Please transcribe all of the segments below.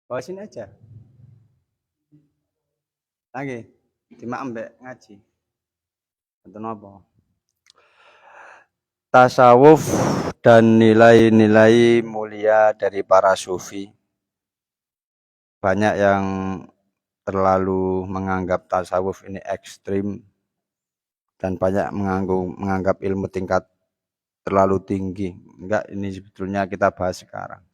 Bawa sini aja. Lagi. Dimak ambek ngaji. Enten apa? Tasawuf dan nilai-nilai mulia dari para sufi. Banyak yang terlalu menganggap tasawuf ini ekstrim dan banyak menganggap ilmu tingkat terlalu tinggi. Enggak, ini sebetulnya kita bahas sekarang.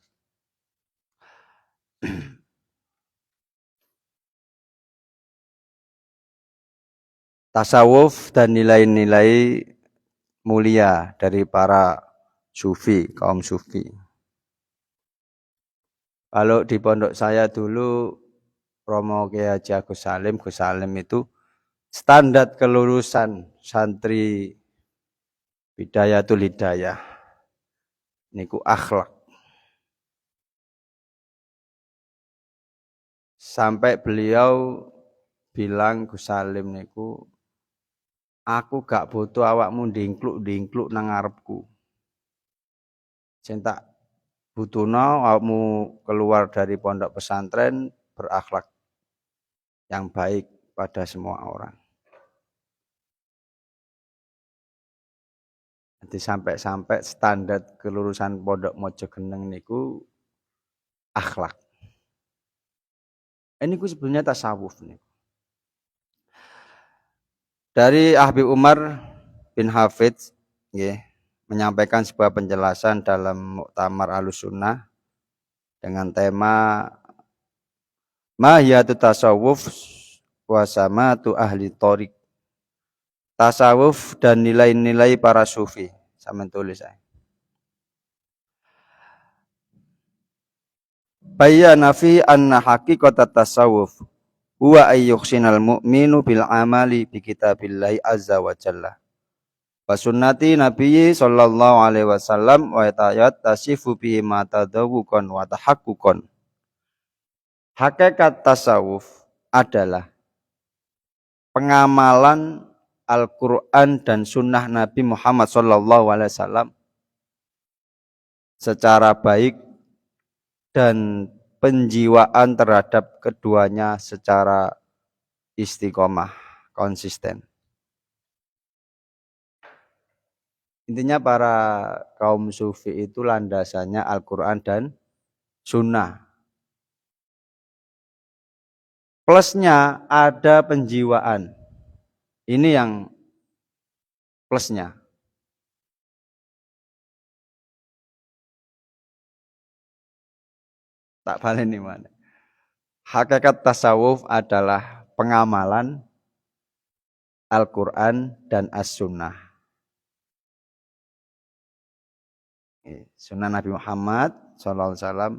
Tasawuf dan nilai-nilai mulia dari para sufi, kaum sufi. Kalau di pondok saya dulu, Romo Kiai Haji Gus Salim itu standar kelulusan santri Bidayatul Hidayah niku akhlak. Sampai beliau bilang Gus Salim niku, aku gak butuh awakmu dingkluk nang ngarepku. Sing tak butuhno awakmu keluar dari pondok pesantren berakhlak yang baik pada semua orang. Jadi sampai standar kelulusan pondok Mojogeneng niku akhlak. Ini ku sebenarnya tasawuf nih. Dari Habib Umar bin Hafidz menyampaikan sebuah penjelasan dalam Muktamar Ahlussunnah dengan tema Mahiyatu tasawuf wa samatu ahli thoriq. Tasawuf dan nilai-nilai para sufi. Sama tulis saya. Bayyana fi anna haqiqatat tasawuf huwa ayyuhsinal mu'minu bil amali bi kitabillahi azza wa jalla wa sunnati nabiyyi sallallahu alaihi wasallam wa ta'at tasifu bihi ma tadawwukan wa tahaqquqan. Hakikat tasawuf adalah pengamalan Al-Quran dan sunnah Nabi Muhammad sallallahu alaihi wasallam secara baik dan penjiwaan terhadap keduanya secara istiqomah, konsisten. Intinya para kaum sufi itu landasannya Al-Quran dan sunnah. Plusnya ada penjiwaan. Ini yang plusnya. Tak balik nih mana. Hakikat tasawuf adalah pengamalan Al-Quran dan As-Sunnah. Sunnah Nabi Muhammad SAW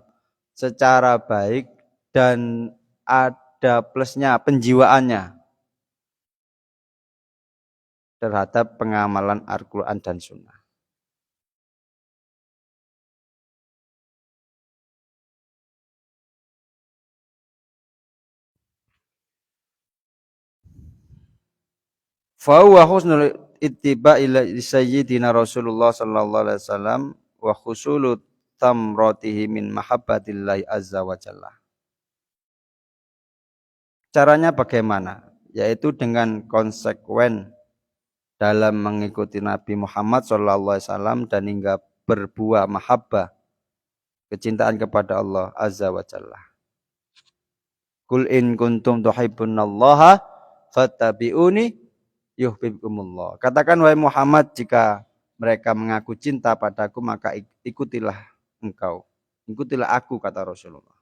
secara baik dan ada plusnya penjiwaannya terhadap pengamalan Al-Quran dan Sunnah. Fahuwa husnul ittiba ila sayyidina Rasulullah sallallahu alaihi wasallam wa khusulu tamratihi min mahabbatillahi azza wa jalla. Caranya bagaimana? Yaitu dengan konsekuen dalam mengikuti Nabi Muhammad sallallahu alaihi wasallam dan hingga berbuah mahabbah kecintaan kepada Allah azza wa jalla. Qul in kuntum tuhibbunallaha fattabi'uni yuhibbukumullah. Katakan wahai Muhammad, jika mereka mengaku cinta padaku maka ikutilah engkau. Ikutilah aku, kata Rasulullah.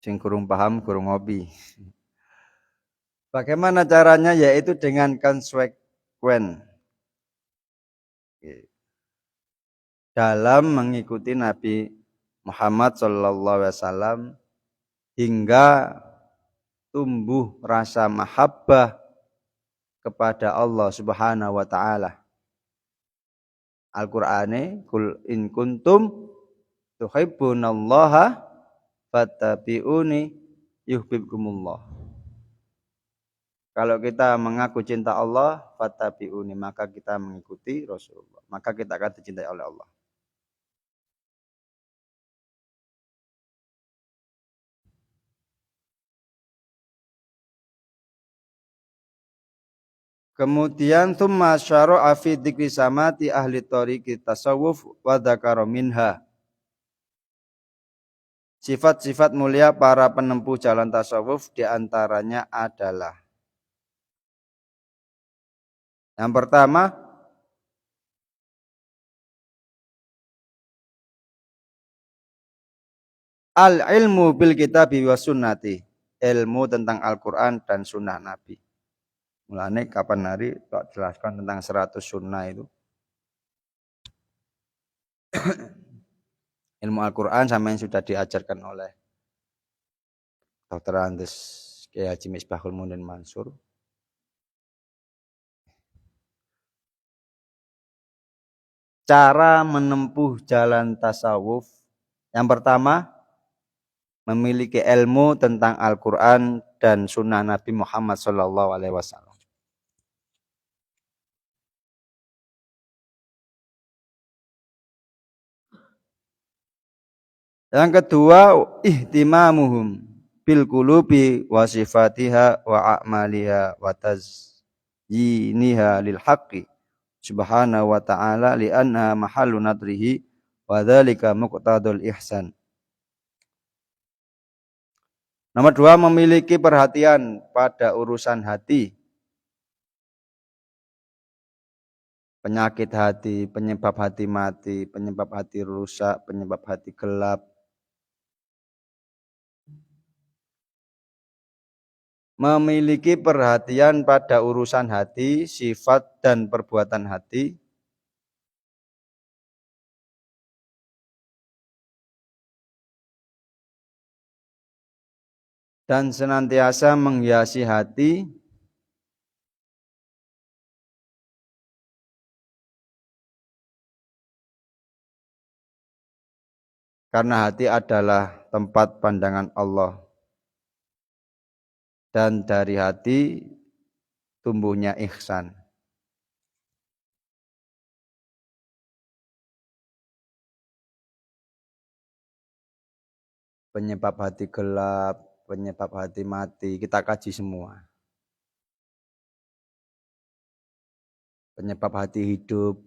Sing kurung paham, kurung ngopi. Bagaimana caranya? Yaitu dengan konsekuen dalam mengikuti Nabi Muhammad SAW hingga tumbuh rasa mahabbah kepada Allah Subhanahu wa taala. Al-Qur'ane kul in kuntum tuhibbunallaha fattabi'uni yuhibbukumullah. Kalau kita mengaku cinta Allah, fattabi'uni, maka kita mengikuti Rasulullah, maka kita akan dicintai oleh Allah. Kemudian tsumma syara'a fi dzikri samati ahli thariqi tasawuf wa dzakara minha. Sifat-sifat mulia para penempuh jalan tasawuf diantaranya adalah yang pertama al-ilmu bil kitabi wa sunnati, ilmu tentang Al-Quran dan sunnah Nabi. Mulane kapan hari tak jelaskan tentang 100 sunnah itu. Ilmu Al-Quran sama yang sudah diajarkan oleh Dr. Andes Kiai Haji Misbahul Mundin Mansur. Cara menempuh jalan tasawuf. Yang pertama, memiliki ilmu tentang Al-Quran dan sunnah Nabi Muhammad SAW. Yang kedua, ihtimamuhum bil qulubi wa sifatiha wa a'maliha wa tazyiniha lil haqqi subhanahu wa ta'ala li'anna mahallu nadrihi wa dzalika muqtadul ihsan. Nomor dua, memiliki perhatian pada urusan hati. Penyakit hati, penyebab hati mati, penyebab hati rusak, penyebab hati gelap. Memiliki perhatian pada urusan hati, sifat dan perbuatan hati. Dan senantiasa menghiasi hati karena hati adalah tempat pandangan Allah. Dan dari hati tumbuhnya ihsan. Penyebab hati gelap, penyebab hati mati, kita kaji semua. Penyebab hati hidup,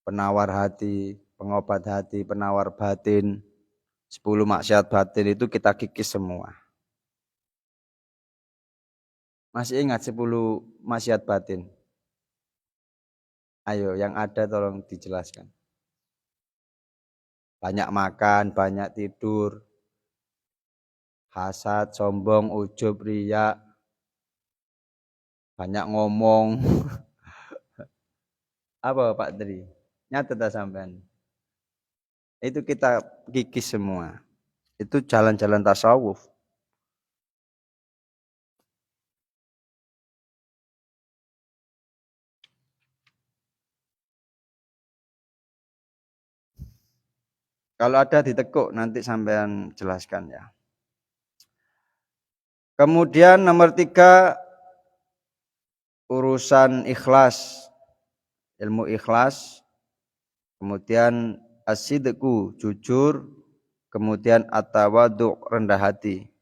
penawar hati, pengobat hati, penawar batin, 10 maksiat batin itu kita kikis semua. Masih ingat 10 maksiat batin? Ayo, yang ada tolong dijelaskan. Banyak makan, banyak tidur, hasad, sombong, ujub, riya, banyak ngomong. Apa Pak Tri? Nyatet sampean. Itu kita kikis semua. Itu jalan-jalan tasawuf. Kalau ada ditekuk nanti sampean jelaskan ya. Kemudian nomor 3, urusan ikhlas. Ilmu ikhlas. Kemudian as-sidqu, jujur. Kemudian at-tawadhu, rendah hati.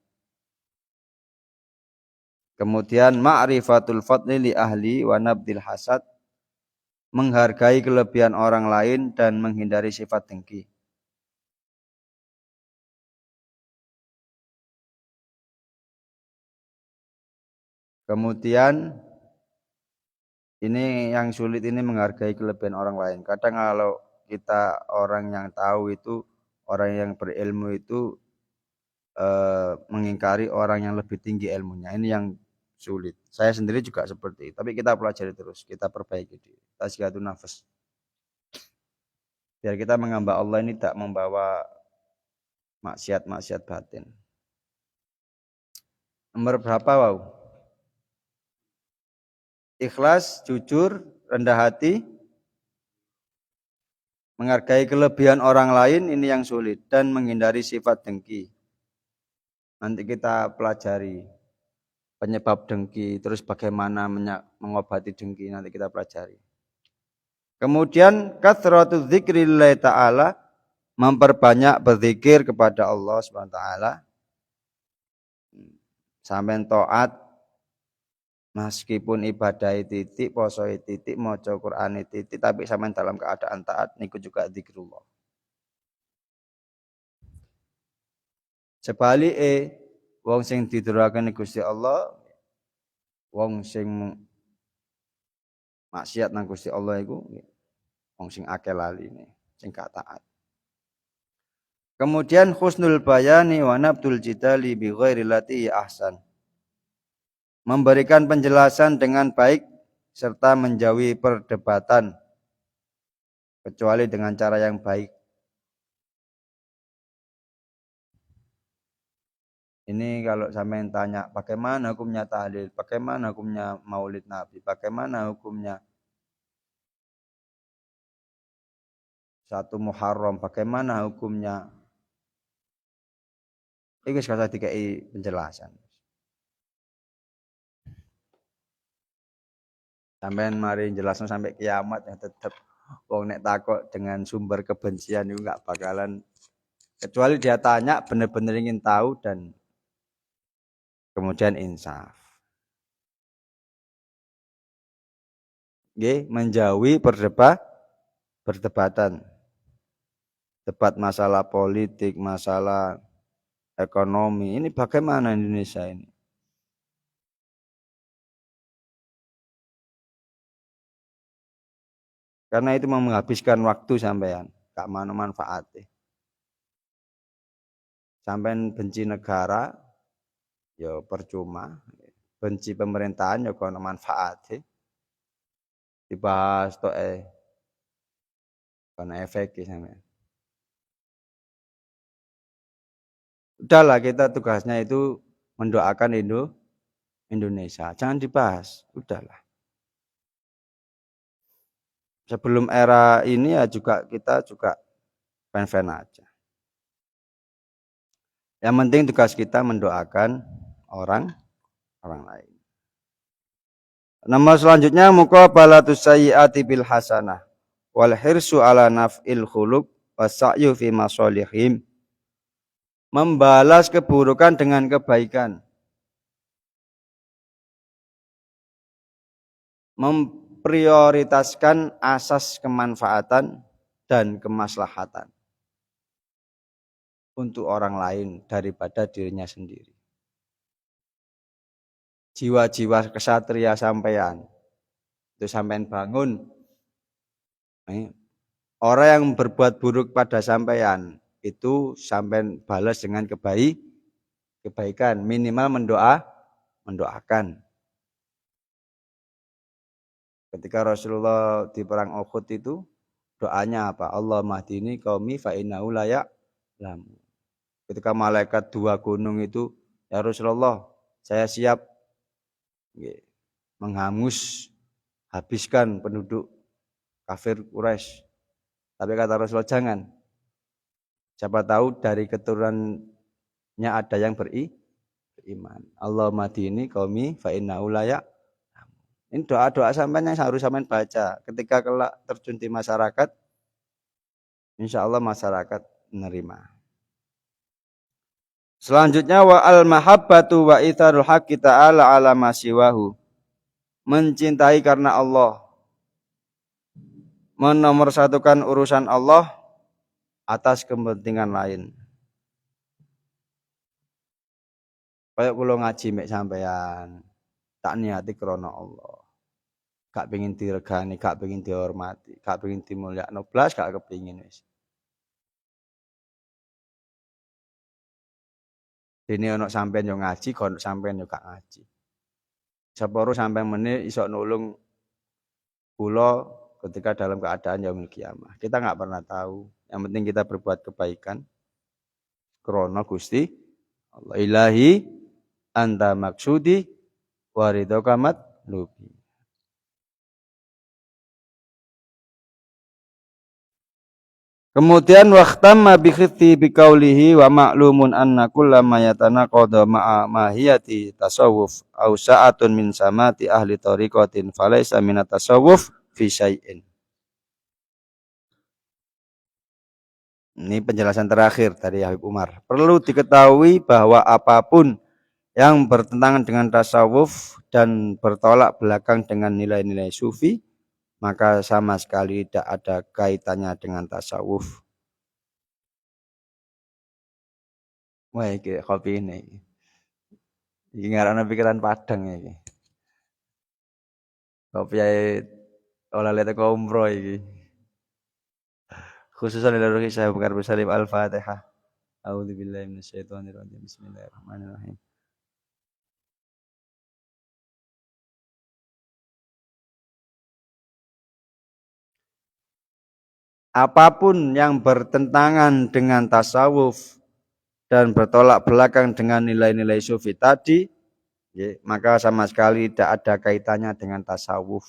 Kemudian ma'rifatul fadli li ahli wa nabdil hasad. Menghargai kelebihan orang lain dan menghindari sifat dengki. Kemudian ini yang sulit ini menghargai kelebihan orang lain. Kadang kalau kita orang yang tahu itu, orang yang berilmu itu mengingkari orang yang lebih tinggi ilmunya. Ini yang sulit. Saya sendiri juga seperti itu. Tapi kita pelajari terus, kita perbaiki diri. Tazkiyatun nafas. Biar kita menghamba Allah ini tak membawa maksiat-maksiat batin. Nomor berapa, wow? Ikhlas, jujur, rendah hati, menghargai kelebihan orang lain, ini yang sulit. Dan menghindari sifat dengki. Nanti kita pelajari penyebab dengki, terus bagaimana mengobati dengki, nanti kita pelajari. Kemudian kathratu dzikrillah ta'ala, memperbanyak berzikir kepada Allah Subhanahu wa taala. Sampai taat Meskipun ibadah titik, poso titik, maca Qur'an titik, tapi sampean dalam keadaan taat niku juga zikrullah. Sebalike wong sing didurake Gusti Allah, wong sing maksiat nang Gusti Allah iku wong sing akeh laline, sing gak taat. Kemudian husnul bayani wa nabdul jidali bi ghairi lati ahsan. Memberikan penjelasan dengan baik serta menjauhi perdebatan kecuali dengan cara yang baik. Ini kalau sampean tanya bagaimana hukumnya tahlil, bagaimana hukumnya maulid Nabi, bagaimana hukumnya satu Muharram, bagaimana hukumnya, ini sekali dikai penjelasan. Sampean mari jelasno sampai kiamat ya tetap wong nek takok dengan sumber kebencian itu enggak bakalan, kecuali dia tanya benar-benar ingin tahu dan kemudian insaf. Nggih, menjauhi perdebatan. Debat masalah politik, masalah ekonomi. Ini bagaimana Indonesia ini? Karena itu menghabiskan waktu sampean, gak mana manfaatnya. Sampean benci negara, ya percuma. Benci pemerintahan, ya kono manfaatnya. Dibahas toh kono efeknya sampean. Udahlah, kita tugasnya itu mendoakan Indonesia. Jangan dibahas, udahlah. Sebelum era ini ya juga kita juga fan-fan aja. Yang penting tugas kita mendoakan orang lain. Nomor selanjutnya muqabalatus sayyiati bil hasanah wal hirsu ala naf'il khuluq wasa'yu fi masolihim. Membalas keburukan dengan kebaikan. Memprioritaskan asas kemanfaatan dan kemaslahatan untuk orang lain daripada dirinya sendiri. Jiwa-jiwa kesatria sampean itu sampean bangun. Orang yang berbuat buruk pada sampean itu sampean balas dengan kebaikan, minimal mendoakan. Ketika Rasulullah di perang Uhud itu doanya apa? Allah mahdini qaumi fa innahu la ya'lam. Ketika malaikat dua gunung itu, ya Rasulullah, saya siap menghangus, habiskan penduduk kafir Quraisy. Tapi kata Rasulullah jangan. Siapa tahu dari keturunannya ada yang beriman. Allah madini qaumi fa innahu la ya'lam. Ini doa-doa sampean yang harus sampean baca. Ketika kelak terjun di masyarakat, insya Allah masyarakat menerima. Selanjutnya wa al mahabbatu wa itharul haqqi ta'ala ala ma siwahu. Mencintai karena Allah. Menomorsatukan urusan Allah atas kepentingan lain. Kayak kula ngaji mek sampean, tak niati krana Allah. Gak pengin diregani, gak pengin dihormati, gak pengin dimulyakno blas, gak kepengin wis. Dene ana sampean yo ngaji, kono sampean yo gak ngaji. Sepuro sampean meneh iso nulung kula ketika dalam keadaan yaumul kiamah. Kita enggak pernah tahu. Yang penting kita berbuat kebaikan krana Gusti Allah. Ilahi anta maksudi wa ridhoka matlubi. Kemudian waqtamma bi khitti bi qaulihi wa ma'lumun anna kullama yatanaqada ma'a mahiyati tasawuf aw sa'atun min samati ahli tariqatin falaysa min tasawuf fi syai'in. Ini penjelasan terakhir dari Habib Umar. Perlu diketahui bahwa apapun yang bertentangan dengan tasawuf dan bertolak belakang dengan nilai-nilai sufi, maka sama sekali tidak ada kaitannya dengan tasawuf. Wah, iki kopi ini. Iki ngarana pikiran padang iki. Kopi ae oleh teko umroh iki. Khususan dari Rohi saya Bakar Salim Al-Fatihah. A'udzubillahi minasyaitonirrajim. Bismillahirrahmanirrahim. Apapun yang bertentangan dengan tasawuf dan bertolak belakang dengan nilai-nilai sufi tadi, ya, maka sama sekali tidak ada kaitannya dengan tasawuf.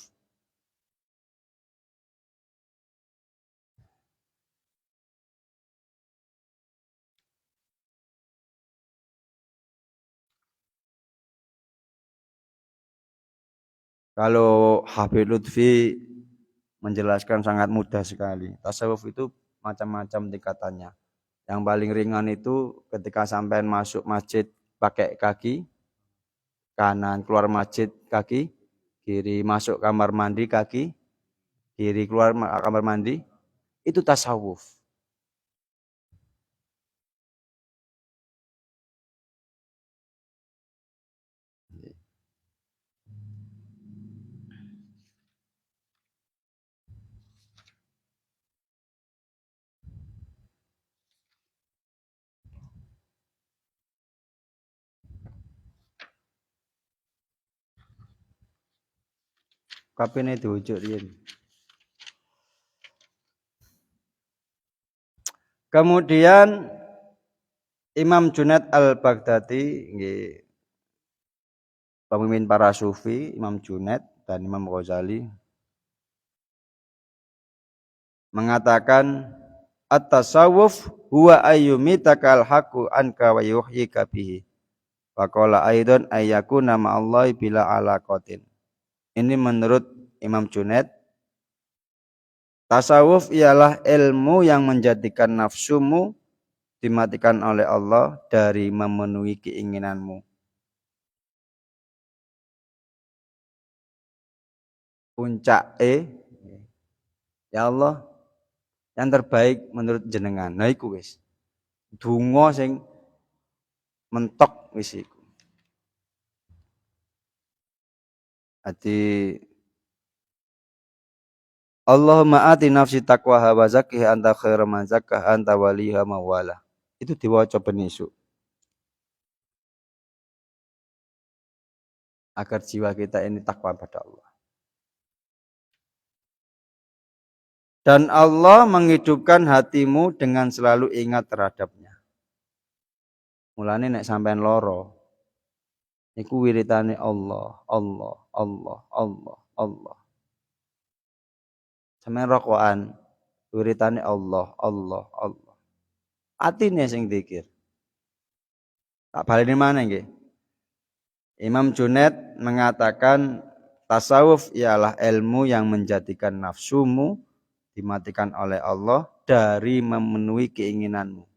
Kalau Habib Lutfi menjelaskan sangat mudah sekali. Tasawuf itu macam-macam tingkatannya. Yang paling ringan itu ketika sampai masuk masjid pakai kaki kanan, keluar masjid kaki kiri, masuk kamar mandi kaki kiri, keluar kamar mandi, itu tasawuf. Kapine diujuk riyen. Kemudian Imam Junaid Al-Baghdadi, pemimpin para sufi, Imam Junaid dan Imam Ghazali mengatakan at-tasawuf huwa ayyumitakal haqqu anka wa yuhyika bihi. Wa qala aidan ayyakuna ma'allahi bila alaqatin. Ini menurut Imam Junaid, tasawuf ialah ilmu yang menjadikan nafsumu dimatikan oleh Allah dari memenuhi keinginanmu. Puncak ya Allah, yang terbaik menurut jenengan. Nah iku wis. Donga sing mentok wis iku. Ati Allahumma ati nafsi taqwaha wa zakkiha anta khairu man zakkaha anta waliha mawala. Itu diwaca ben esuk. Agar jiwa kita ini takwa pada Allah. Dan Allah menghidupkan hatimu dengan selalu ingat terhadapnya. Mulane nek sampean loro, iku wiritane Allah, Allah, Allah, Allah, Allah. Sampeyan rokokan, wiritane Allah, Allah, Allah. Atine sing dzikir. Tak baleni mana nggih? Imam Junaid mengatakan tasawuf ialah ilmu yang menjadikan nafsumu dimatikan oleh Allah dari memenuhi keinginanmu.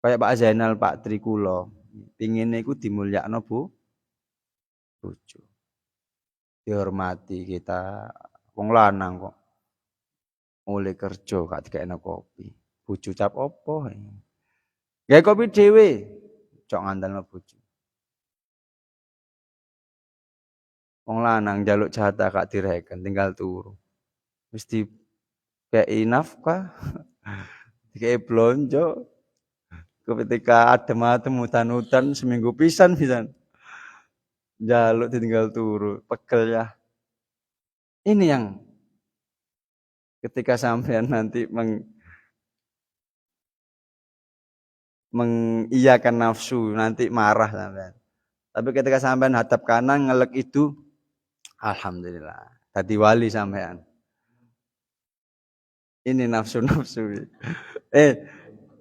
Kayak Pak Zainal Pak Trikulo, pingine iku dimulyakno bojo. Dihormati kita, wong lanang kok. Mulai kerja gak dikekno kopi. Bojo cap opo? Gawe kopi dhewe. Cok ngandalno bojo. Wong lanang njaluk jatah gak direken, tinggal turu. Wis dikei nafkah, dikei blonjo. Ketika adem-adem udan-udan seminggu pisan. Njaluk ditinggal turu, pegel ya. Ini yang ketika sampean nanti mengiyakan nafsu, nanti marah sampean. Tapi ketika sampean hadap kanan ngelek itu, alhamdulillah, tadi wali sampean. Ini nafsu-nafsu.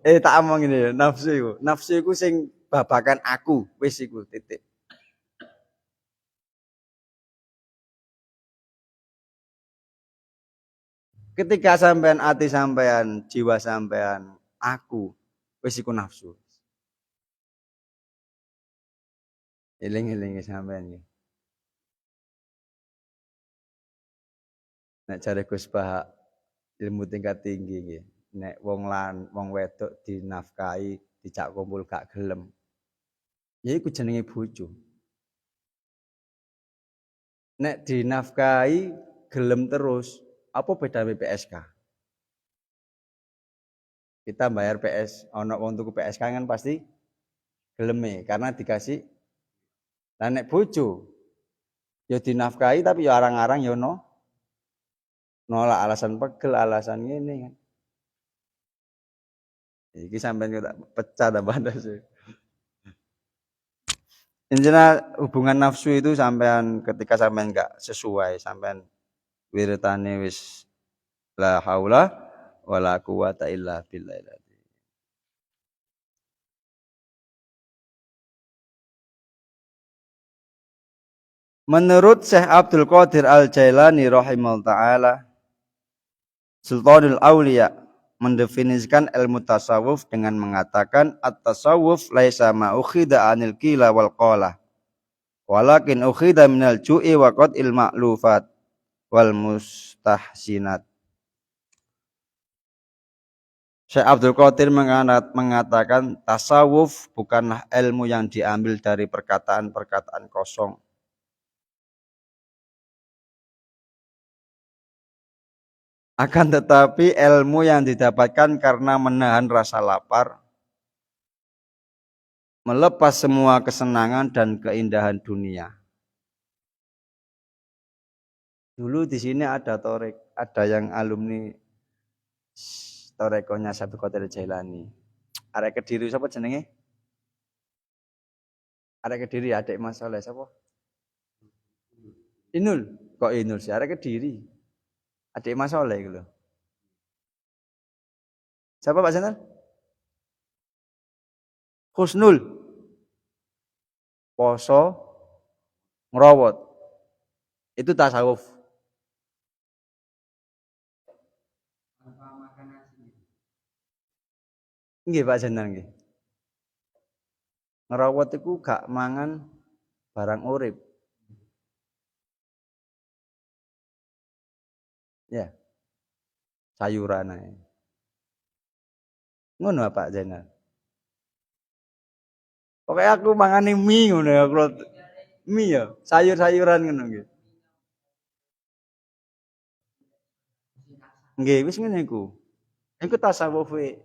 Tak omong ini ya, nafsu iku. Nafsu iku sing babakan aku, wis iku titik. Ketika sampean ati sampean, jiwa sampean, aku, wis iku nafsu. Eling-eling sampean nggih. Nek jare Gus Bah ilmu tingkat tinggi nggih. Nek wong wedok dinafkahi, dijak kumpul gak gelem. Ya iku jenenge bojo. Nek dinafkahi gelem terus, apa bedane PSK? Kita bayar PS, ana wong tuku PSK kan pasti geleme karena dikasih. Lah nek bojo ya dinafkahi tapi ya arang-arang ya nolak alasan pegel, alasan ngene kan. Iki sampean kok tak pecah ta bandas. Intinya hubungan nafsu itu sampean ketika sampean enggak sesuai, sampean wiritane wis la haula wala quwata illa billah. Menurut Syekh Abdul Qadir Al-Jailani rahimahullah taala, Sultanul Auliya mendefinisikan ilmu tasawuf dengan mengatakan at-tasawuf laisa ma ukhida anil qila wal qala walakin ukhida minal ju'i wa qad'il ma'lufat wal mustahsinat. Syekh Abdul Qadir mengatakan tasawuf bukanlah ilmu yang diambil dari perkataan-perkataan kosong. Akan tetapi ilmu yang didapatkan karena menahan rasa lapar, melepas semua kesenangan dan keindahan dunia. Dulu di sini ada yang alumni Torekonya Syekh Abdul Qadir Jailani. Arek Kediri sapa jenenge? Arek Kediri adik Mas Soleh sapa? Inul. Kok Inul sih? Arek Kediri. Adik Mas Soleh iku lho. Siapa Pak Zainal? Husnul. Poso ngrawat. Itu tasawuf. Nggih Pak Zainal nggih. Ngrawat iku gak mangan barang urip. Ya. Sayuran ae. Ngono Pak Zainal. Pokoke aku mangane mie ngono ya, mie ya, sayur-sayuran ngono nggih. Nggih, wis ngene iku. Iku tasawufe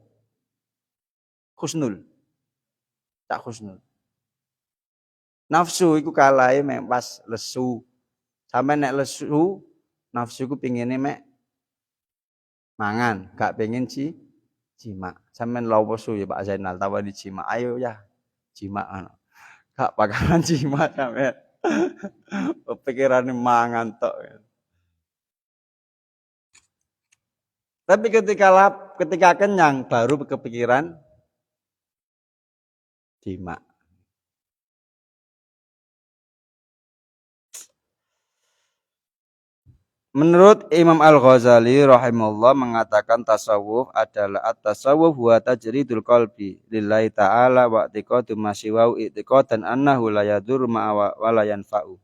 Husnul. Tak Husnul. Nafsu iku kalahe mek pas lesu. Sampe nek lesu, nafsu iku pengine mek mangan, gak pengen jima. Sampeyan lawo su ya Pak Zainal tawani jima. Ayo ya, jima ana. Gak bakalan jima sampeyan. Pikirane mangan tok. Tapi ketika kenyang baru kepikiran jima. Menurut Imam Al-Ghazali rahimahullah mengatakan tasawuf adalah at-tasawuf wa tajridul qalbi lillahi ta'ala wa i'tiqadu ma siwau i'tiqadan annahu la yadur ma wa la yanfa'u.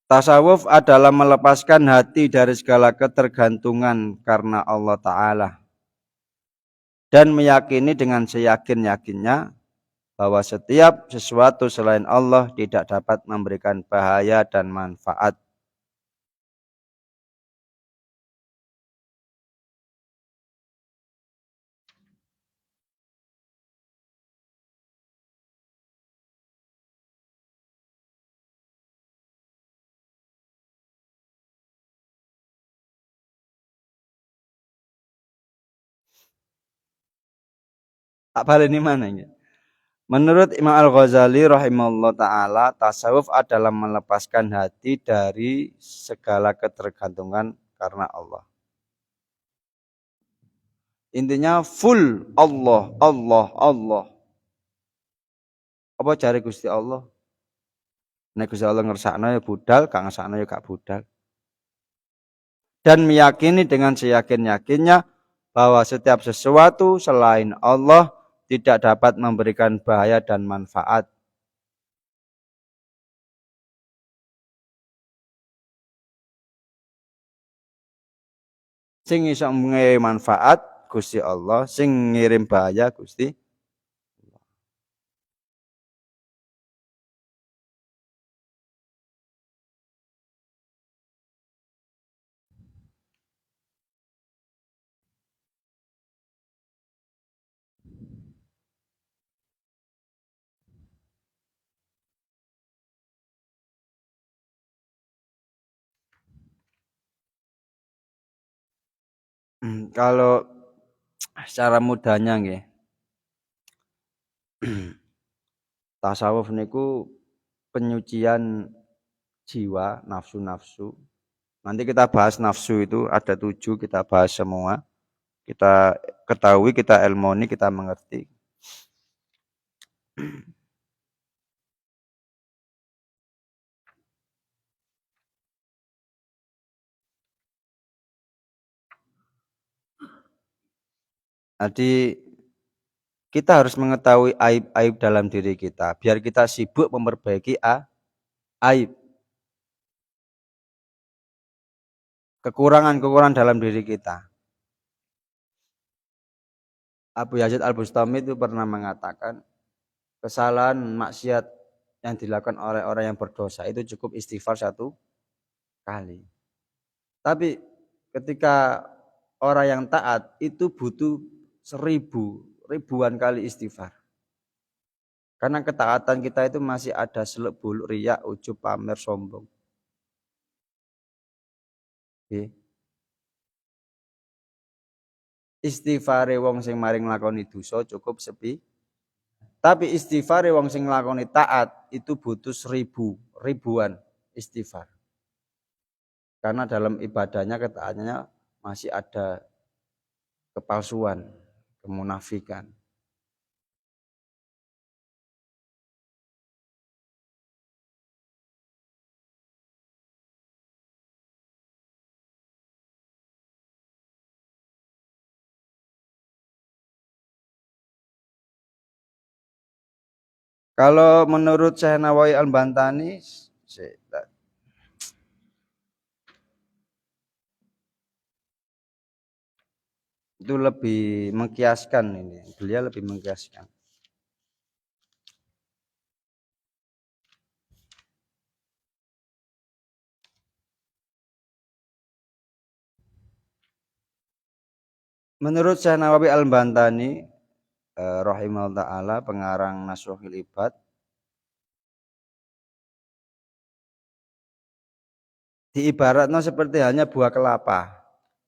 Tasawuf adalah melepaskan hati dari segala ketergantungan karena Allah Ta'ala dan meyakini dengan seyakin-yakinnya bahwa setiap sesuatu selain Allah tidak dapat memberikan bahaya dan manfaat. Tak baleni mana ya? Menurut Imam Al-Ghazali rahimahullah ta'ala, tasawuf adalah melepaskan hati dari segala ketergantungan karena Allah. Intinya full Allah, Allah, Allah. Apa cari Gusti Allah? Nek Gusti Allah ngersakno ya budal, gak ngersakno ya gak budal. Dan meyakini dengan seyakin-yakinnya bahwa setiap sesuatu selain Allah tidak dapat memberikan bahaya dan manfaat. Sing iso ngirim manfaat Gusti Allah, sing ngirim bahaya Gusti. Kalau secara mudahnya nggih. Tasawuf niku penyucian jiwa, nafsu-nafsu. Nanti kita bahas nafsu itu ada 7, kita bahas semua. Kita ketahui, kita ilmoni, kita mengerti. Jadi kita harus mengetahui aib-aib dalam diri kita, biar kita sibuk memperbaiki aib, kekurangan-kekurangan dalam diri kita. Abu Yazid Al-Bustami itu pernah mengatakan, kesalahan maksiat yang dilakukan oleh orang yang berdosa itu cukup istighfar 1 kali. Tapi ketika orang yang taat itu butuh ribuan kali istighfar. Karena ketaatan kita itu masih ada seluk-beluk riya, ujub, pamer, sombong. Oke. Istighfare wong sing maring nglakoni dosa cukup sepi. Tapi istighfare wong sing nglakoni taat itu butuh ribuan istighfar. Karena dalam ibadahnya, ketaatannya masih ada kepalsuan, kemunafikan. Kalau menurut Syekh Nawawi Al-Bantani, itu lebih mengkiaskan ini. Beliau lebih mengkiaskan. Menurut Syekh Nawawi Al-Bantani rahimahullah ta'ala, pengarang Nasuhul Ibad, diibaratkan seperti halnya buah kelapa,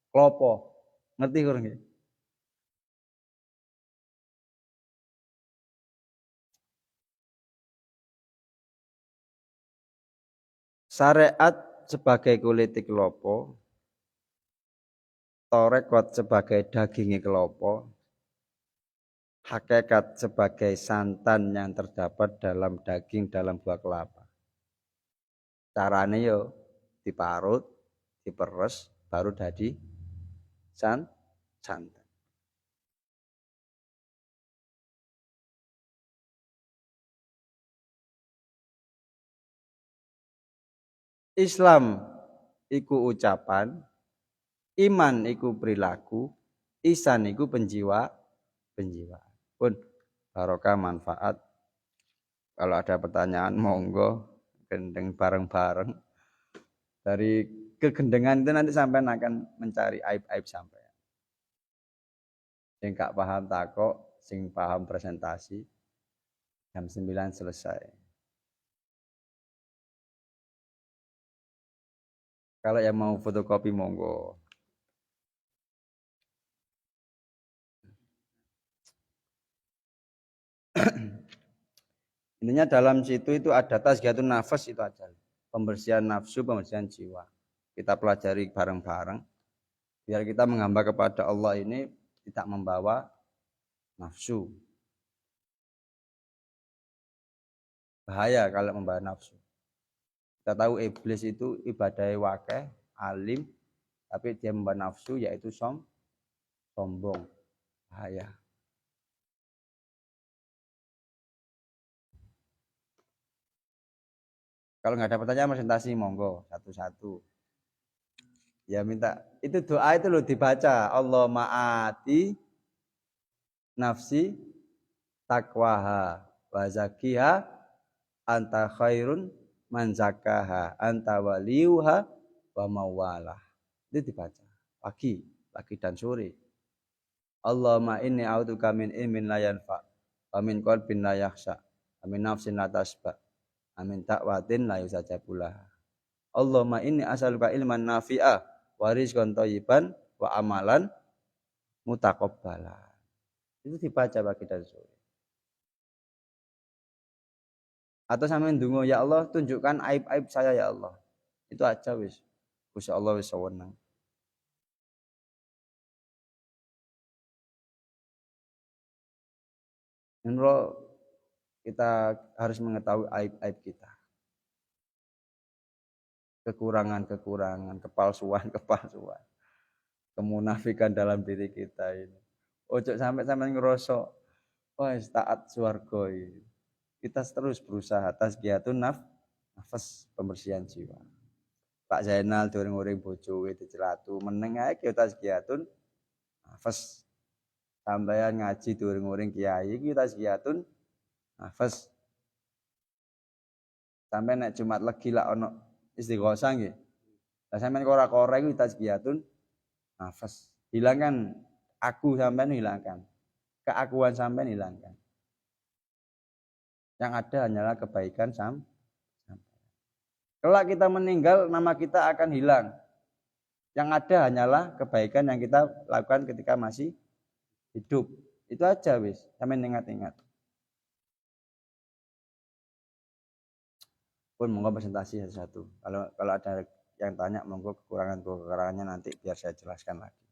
klopo. Ngerti kurang nggih? Syariat sebagai kulit klopo, torekot sebagai dagingnya klopo, hakikat sebagai santan yang terdapat dalam daging dalam buah kelapa. Caranya yo diparut, diperes, baru jadi santan. Islam iku ucapan, iman iku perilaku, ihsan iku penjiwa. Pun barokah manfaat. Kalau ada pertanyaan monggo gendeng bareng-bareng. Dari kegendengan itu nanti sampai akan mencari aib-aib sampai. Sing gak paham takok, sing paham presentasi. Jam 9 selesai. Kalau yang mau fotokopi monggo. Intinya dalam situ itu ada tazkiyatun nafas itu aja. Pembersihan nafsu, pembersihan jiwa. Kita pelajari bareng-bareng. Biar kita menghamba kepada Allah ini tidak membawa nafsu. Bahaya kalau membawa nafsu. Kita tahu iblis itu ibadahnya wakeh, alim, tapi dia membawa nafsu yaitu sombong. Bahaya. Kalau nggak ada pertanyaan presentasi monggo satu-satu. Ya minta itu doa itu loh dibaca. Allah ma'ati nafsi takwaha wa zakiha anta khairun man zakaha anta waliyuha wa mawalah. Itu dibaca pagi dan sore. Allahumma inni a'udzubika min ilmin la yanfa wa min qalbin la yakhsha wa min nafsin la tasba wa min ta'watin la yusajabulah. Allahumma inni as'aluka ilman nafi'a wa rizqan thayyiban wa amalan mutaqabbalan. Itu dibaca pagi dan sore. Atau sampean ndonga, ya Allah tunjukkan aib-aib saya ya Allah. Itu aja wis. Gusti Allah wis seneng. Menurut kita harus mengetahui aib-aib kita. Kekurangan-kekurangan, kepalsuan, kemunafikan dalam diri kita ini. Ojo sampai ngerasa wah taat swarga ini. Kita terus berusaha tazkiyatun nafas, pembersihan jiwa. Pak Zainal durung-uring bojo dicelatu meneng ae ki tazkiyatun nafas. Sampeyan ngaji durung-uring kiai iki tazkiyatun nafas. Sampai nek Jumat legi lak ono istighosah nggih. Lah sampean ora koreng iki tazkiyatun nafas. Hilangkan aku sampean hilangkan. Keakuan sampean hilangkan. Yang ada hanyalah kebaikan sampean. Kalau kita meninggal, nama kita akan hilang. Yang ada hanyalah kebaikan yang kita lakukan ketika masih hidup. Itu aja wis, sampean ingat-ingat. Pun monggo presentasi satu-satu. Kalau ada yang tanya monggo kekurangannya nanti biar saya jelaskan lagi.